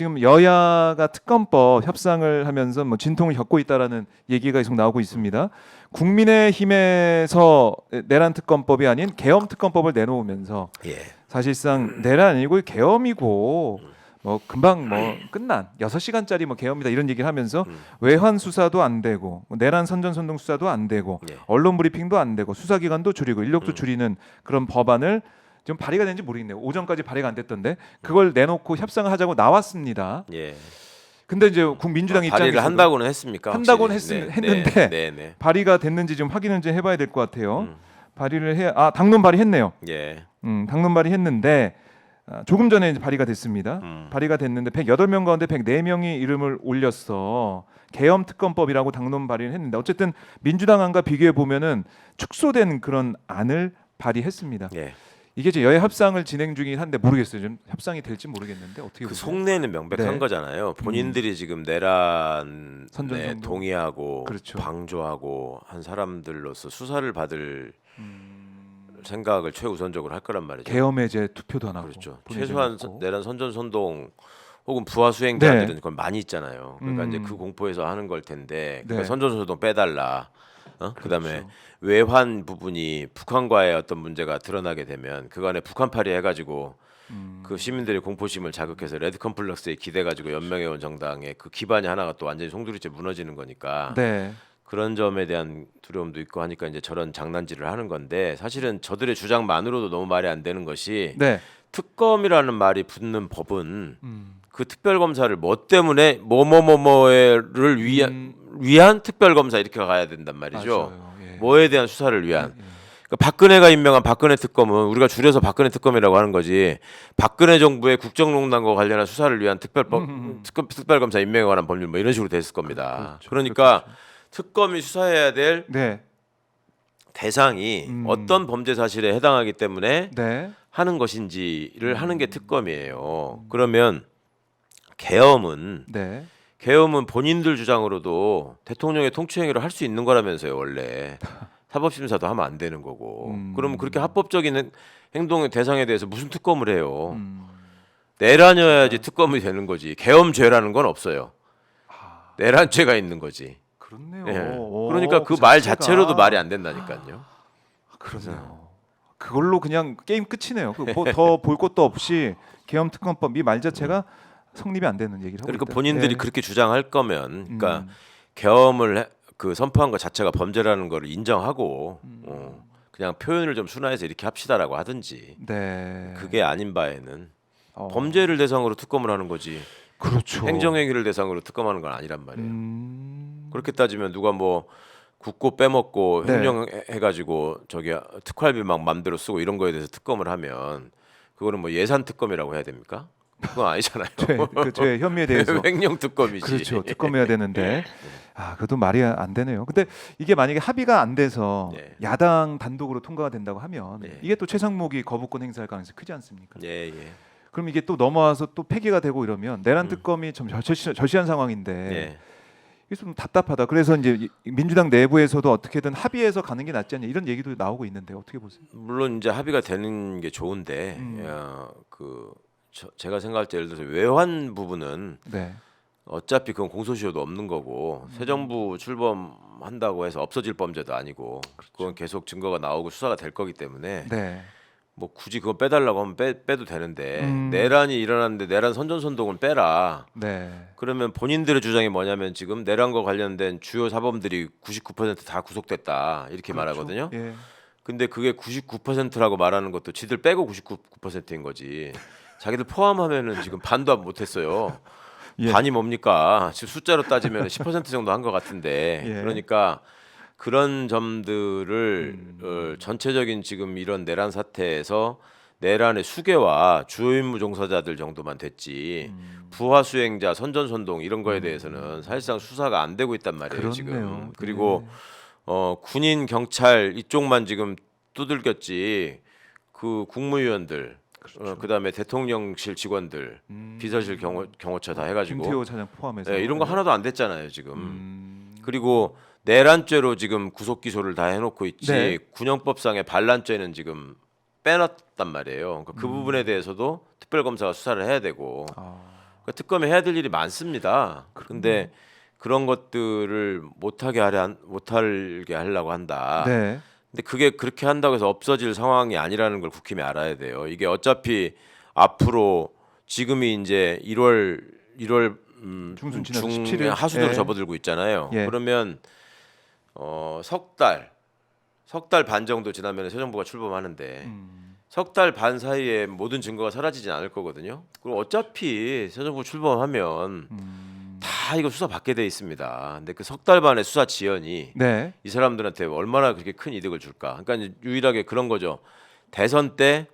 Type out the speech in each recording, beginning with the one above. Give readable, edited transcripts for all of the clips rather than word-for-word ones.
지금 여야가 특검법 협상을 하면서 뭐 진통을 겪고 있다라는 얘기가 계속 나오고 있습니다. 국민의힘에서 내란 특검법이 아닌 계엄 특검법을 내놓으면서 예. 사실상 내란 아니고 계엄이고 뭐 금방 뭐 끝난 6시간짜리 뭐 계엄이다 이런 얘기를 하면서 외환 수사도 안 되고 뭐 내란 선전선동 수사도 안 되고 예. 언론 브리핑도 안 되고 수사기관도 줄이고 인력도 줄이는 그런 법안을 지금 발의가 된지 모르겠네요. 오전까지 발의가 안 됐던데 그걸 내놓고 협상을 하자고 나왔습니다. 예. 근데 이제 민주당 입장에서 발의를 한다고는 했습니까? 한다고는 확실히? 했는데 네. 발의가 됐는지 좀 확인을 좀 해봐야 될 것 같아요. 발의를 해 당론 발의했네요. 예. 당론 발의했는데 조금 전에 이제 발의가 됐습니다. 발의가 됐는데 108명 가운데 104명이 이름을 올렸어. 계엄 특검법이라고 당론 발의를 했는데 어쨌든 민주당 안과 비교해 보면은 축소된 그런 안을 발의했습니다. 예. 이게 이제 여야 협상을 진행 중이긴 한데 모르겠어요. 좀 협상이 될지 모르겠는데 어떻게 그 보세요? 속내는 명백한 네. 거잖아요. 본인들이 지금 내란에 선전선동. 동의하고 그렇죠. 방조하고 한 사람들로서 수사를 받을 생각을 최우선적으로 할 거란 말이죠. 계엄의 제 투표도 안 하고 그렇죠. 본인들 최소한 먹고. 내란 선전선동 혹은 부하 수행자들은 네. 그건 많이 있잖아요. 그러니까 이제 그 공포에서 하는 걸 텐데 그러니까 네. 선전선동 빼달라. 그다음에 그렇죠. 외환 부분이 북한과의 어떤 문제가 드러나게 되면 그간에 북한팔이 해가지고 그 시민들의 공포심을 자극해서 레드 컴플렉스에 기대가지고 연명해온 정당의 그 기반이 하나가 또 완전히 송두리째 무너지는 거니까 네. 그런 점에 대한 두려움도 있고 하니까 이제 저런 장난질을 하는 건데 사실은 저들의 주장만으로도 너무 말이 안 되는 것이 네. 특검이라는 말이 붙는 법은 그 특별검사를 뭐 때문에 뭐뭐뭐뭐를 위한 특별검사 이렇게 가야 된단 말이죠. 맞아요. 예. 뭐에 대한 수사를 위한. 그러니까 박근혜가 임명한 박근혜 특검은 우리가 줄여서 박근혜 특검이라고 하는 거지. 박근혜 정부의 국정농단과 관련한 수사를 위한 특별검사 임명에 관한 법률 뭐 이런 식으로 됐을 겁니다. 그렇죠. 그러니까 특검이 수사해야 될 네. 대상이 어떤 범죄 사실에 해당하기 때문에 네. 하는 것인지를 하는 게 특검이에요. 그러면 계엄은 네. 본인들 주장으로도 대통령의 통치행위를 할 수 있는 거라면서요. 원래 사법심사도 하면 안 되는 거고. 그럼 그렇게 합법적인 행동의 대상에 대해서 무슨 특검을 해요. 내란이어야지 특검이 되는 거지. 계엄죄라는 건 없어요. 내란죄가 있는 거지. 그렇네요. 예. 오, 그러니까 그 말 자체로도 말이 안 된다니까요. 그러네요. 그걸로 그냥 게임 끝이네요. 더 볼 것도 없이 계엄 특검법 이 말 자체가 성립이 안 되는 얘기를 하고 그러니까 있다. 본인들이 예. 그렇게 주장할 거면, 그러니까 계엄을 그 선포한 것 자체가 범죄라는 걸 인정하고 그냥 표현을 좀 순화해서 이렇게 합시다라고 하든지. 네. 그게 아닌 바에는 범죄를 대상으로 특검을 하는 거지. 그렇죠. 행정행위를 대상으로 특검하는 건 아니란 말이에요. 그렇게 따지면 누가 뭐 굽고 빼먹고 네. 횡령해가지고 저기 특활비 막 맘대로 쓰고 이런 거에 대해서 특검을 하면 그거는 뭐 예산 특검이라고 해야 됩니까? 그건 아니잖아요. 제 혐의에 대해서 횡령 특검이지. 그렇죠. 특검해야 되는데 그것도 말이 안 되네요. 근데 이게 만약에 합의가 안 돼서 네. 야당 단독으로 통과가 된다고 하면 네. 이게 또 최상목이 거부권 행사할 가능성이 크지 않습니까? 예. 그럼 이게 또 넘어와서 또 폐기가 되고 이러면 내란 특검이 좀 저시한 상황인데 예. 이게 좀 답답하다. 그래서 이제 민주당 내부에서도 어떻게든 합의해서 가는 게 낫지 않냐 이런 얘기도 나오고 있는데 어떻게 보세요? 물론 이제 합의가 되는 게 좋은데 제가 생각할 때 예를 들어서 외환 부분은 네. 어차피 그건 공소시효도 없는 거고 새 정부 출범한다고 해서 없어질 범죄도 아니고 그건 계속 증거가 나오고 수사가 될 거기 때문에 네. 뭐 굳이 그거 빼달라고 하면 빼도 되는데 내란이 일어났는데 내란 선전선동을 빼라. 네. 그러면 본인들의 주장이 뭐냐면 지금 내란과 관련된 주요 사범들이 99%다 구속됐다 이렇게 말하거든요. 예. 근데 그게 99%라고 말하는 것도 지들 빼고 99%인 거지. 자기들 포함하면은 지금 반도 못했어요. 예. 반이 뭡니까? 지금 숫자로 따지면 10% 정도 한 것 같은데. 예. 그러니까 그런 점들을 전체적인 지금 이런 내란 사태에서 내란의 수괴와 주요 임무 종사자들 정도만 됐지 부하 수행자, 선전선동 이런 거에 대해서는 사실상 수사가 안 되고 있단 말이에요. 그렇네요. 지금. 그리고 군인, 경찰 이쪽만 지금 두들겼지 그 국무위원들 그다음에 대통령실 직원들, 비서실 경호처 다 해가지고 김태호 차장 포함해서 이런 거 하나도 안 됐잖아요 지금. 그리고 내란죄로 지금 구속 기소를 다 해놓고 있지 네. 군형법상의 반란죄는 지금 빼놨단 말이에요. 그러니까 그 부분에 대해서도 특별검사가 수사를 해야 되고 그러니까 특검이 해야 될 일이 많습니다. 그런데 그런 것들을 못하게 하려고 한다. 네. 근데 그게 그렇게 한다고 해서 없어질 상황이 아니라는 걸 국힘이 알아야 돼요. 이게 어차피 앞으로 지금이 이제 1월 중순 지나서 17일 하수도로 예. 접어들고 있잖아요. 예. 그러면 석 달 반 정도 지나면 새 정부가 출범하는데 석 달 반 사이에 모든 증거가 사라지진 않을 거거든요. 그리고 어차피 새 정부 출범하면 다 이거 수사 받게 돼 있습니다. 근데 그 석 달 반의 수사 지연이 네. 이 사람들한테 얼마나 그렇게 큰 이득을 줄까? 그러니까 이제 유일하게 그런 거죠. 대선 때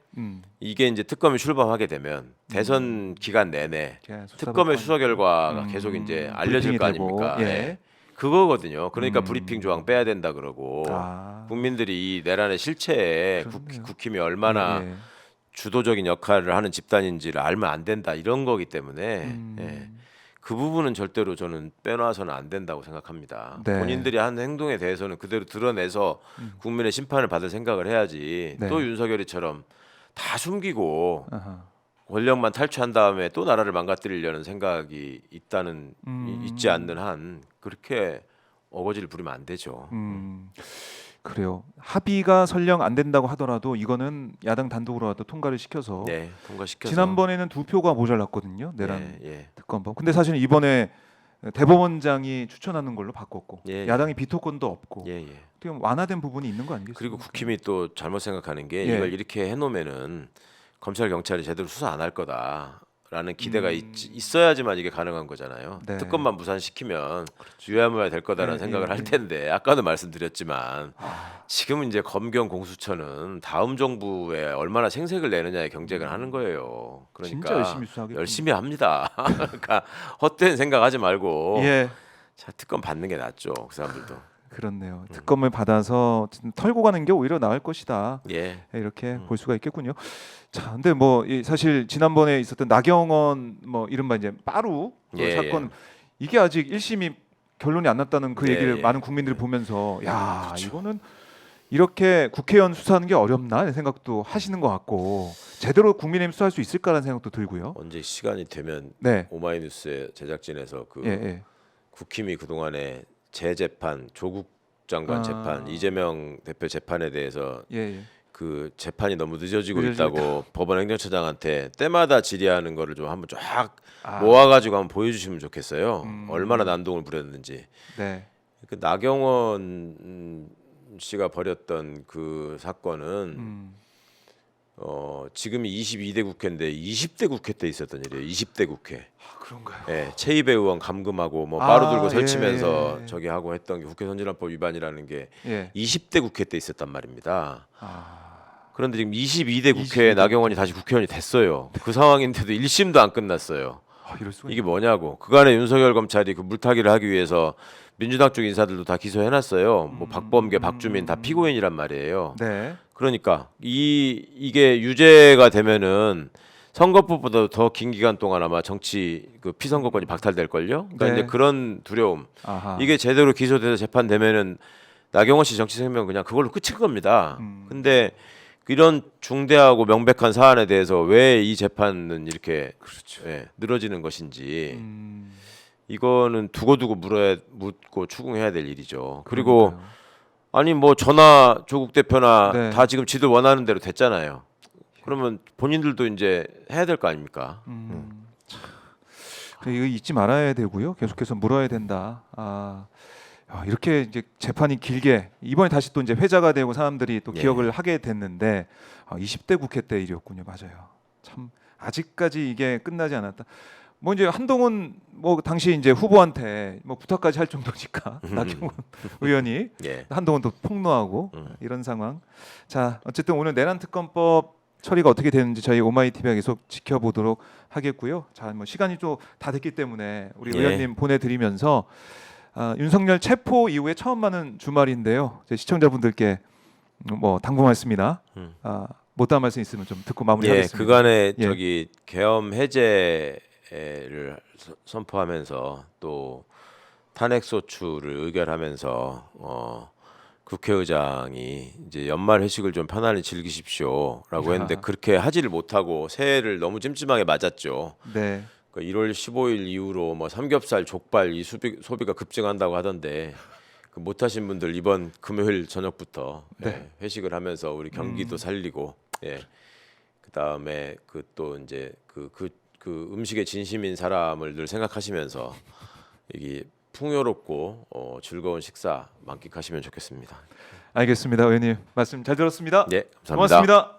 이게 이제 특검이 출범하게 되면 대선 기간 내내 특검의 수사 결과가 계속 이제 알려질 거 아닙니까? 예. 그거거든요. 그러니까 브리핑 조항 빼야 된다 그러고 아. 국민들이 이 내란의 실체에 그렇네요. 국힘이 얼마나 예. 주도적인 역할을 하는 집단인지를 알면 안 된다 이런 거기 때문에 예. 그 부분은 절대로 저는 빼놔서는 안 된다고 생각합니다. 네. 본인들이 한 행동에 대해서는 그대로 드러내서 국민의 심판을 받을 생각을 해야지. 네. 또 윤석열이처럼 다 숨기고 아하. 권력만 탈취한 다음에 또 나라를 망가뜨리려는 생각이 있지 않는 한 그렇게 어거지를 부리면 안 되죠. 그래요. 합의가 설령 안 된다고 하더라도 이거는 야당 단독으로라도 통과를 시켜서 네, 통과시켜서. 지난번에는 2표가 모자랐거든요. 내란 예. 특검법. 근데 사실 이번에 대법원장이 추천하는 걸로 바꿨고 예. 야당이 비토권도 없고 예. 어떻게 보면 완화된 부분이 있는 거 아니겠습니까? 그리고 국힘이 또 잘못 생각하는 게 예. 이걸 이렇게 해놓으면은 검찰 경찰이 제대로 수사 안 할 거다라는 기대가 있어야지만 이게 가능한 거잖아요. 네. 특검만 무산시키면 유야무야 될 거다라는 예, 생각을 예, 할 예. 텐데 아까도 말씀드렸지만 지금은 이제 검경 공수처는 다음 정부에 얼마나 생색을 내느냐에 경쟁을 하는 거예요. 그러니까 진짜 열심히 수사하겠군요. 열심히 합니다. 그러니까 헛된 생각하지 말고 예. 자, 특검 받는 게 낫죠. 그 사람들도. 그렇네요. 특검을 받아서 털고 가는 게 오히려 나을 것이다. 예. 이렇게 볼 수가 있겠군요. 자, 근데 뭐 사실 지난번에 있었던 나경원 뭐 이른바 이제 빠루 그 예, 사건 이게 아직 1심이 결론이 안 났다는 그 예, 얘기를 예. 많은 국민들이 보면서 야 이거는 이렇게 국회의원 수사하는 게 어렵나 이런 생각도 하시는 것 같고 제대로 국민의힘 수사할 수 있을까라는 생각도 들고요. 언제 시간이 되면 네, 오마이뉴스의 제작진에서 그 예. 국힘이 그동안에 재재판, 조국 장관 아. 재판, 이재명 대표 재판에 대해서 예. 그 재판이 너무 늦어지고 늦어지고 있다고 법원 행정처장한테 때마다 질의하는 거를 좀 한번 쫙 아. 모아가지고 한번 보여주시면 좋겠어요. 얼마나 난동을 부렸는지. 네. 그 나경원 씨가 벌였던 그 사건은 지금이 22대 국회인데 20대 국회 때 있었던 일이에요. 20대 국회. 아, 그런가요? 예, 최이배 의원 감금하고 뭐 바로 들고 예, 설치면서 예. 저기 하고 했던 게 국회 선진화법 위반이라는 게 예. 20대 국회 때 있었단 말입니다. 아. 그런데 지금 22대 국회에 22대 나경원이 다시 국회의원이 됐어요. 그 상황인데도 1심도 안 끝났어요. 이럴 수가 이게 뭐냐고. 그간에 윤석열 검찰이 그 물타기를 하기 위해서 민주당 쪽 인사들도 다 기소해놨어요. 뭐 박범계, 박주민 다 피고인이란 말이에요. 네. 그러니까 이게 유죄가 되면은 선거법보다 더 긴 기간 동안 아마 정치 그 피선거권이 박탈될 걸요. 그러니까 네. 이제 그런 두려움. 아하. 이게 제대로 기소돼서 재판되면은 나경원 씨 정치 생명 그냥 그걸로 끝일 겁니다. 근데 이런 중대하고 명백한 사안에 대해서 왜 이 재판은 이렇게 예, 늘어지는 것인지 이거는 두고두고 묻고 추궁해야 될 일이죠. 그리고 그러니까요. 아니 뭐 저나 조국 대표나 네. 다 지금 지들 원하는 대로 됐잖아요. 그러면 본인들도 이제 해야 될 거 아닙니까? 이거 잊지 말아야 되고요. 계속해서 물어야 된다. 이렇게 이제 재판이 길게 이번에 다시 또 이제 회자가 되고 사람들이 또 예. 기억을 하게 됐는데 20대 국회 때 일이었군요. 맞아요. 참 아직까지 이게 끝나지 않았다. 뭐 이제 한동훈 뭐 당시 이제 후보한테 뭐 부탁까지 할 정도니까 나경원 의원이 예. 한동훈도 폭로하고 이런 상황. 자, 어쨌든 오늘 내란 특검법 처리가 어떻게 되는지 저희 오마이 TV가 계속 지켜보도록 하겠고요. 자, 뭐 시간이 좀 다 됐기 때문에 우리 예. 의원님 보내드리면서 윤석열 체포 이후에 처음 맞는 주말인데요. 제 시청자분들께 뭐 당부했습니다. 못다한 말씀 있으면 좀 듣고 예, 마무리하겠습니다. 그간에 예. 저기 계엄 해제를 선포하면서 또 탄핵 소추를 의결하면서 국회의장이 이제 연말 회식을 좀 편안히 즐기십시오라고 했는데 그렇게 하지를 못하고 새해를 너무 찜찜하게 맞았죠. 네. 그러니까 1월 15일 이후로 뭐 삼겹살, 족발 이 소비가 급증한다고 하던데 그 못하신 분들 이번 금요일 저녁부터 네. 예, 회식을 하면서 우리 경기도 살리고 예. 그다음에 그 또 이제 그 음식에 진심인 사람을 늘 생각하시면서 이게 풍요롭고 즐거운 식사 만끽하시면 좋겠습니다. 알겠습니다, 의원님 말씀 잘 들었습니다. 네, 감사합니다. 고맙습니다.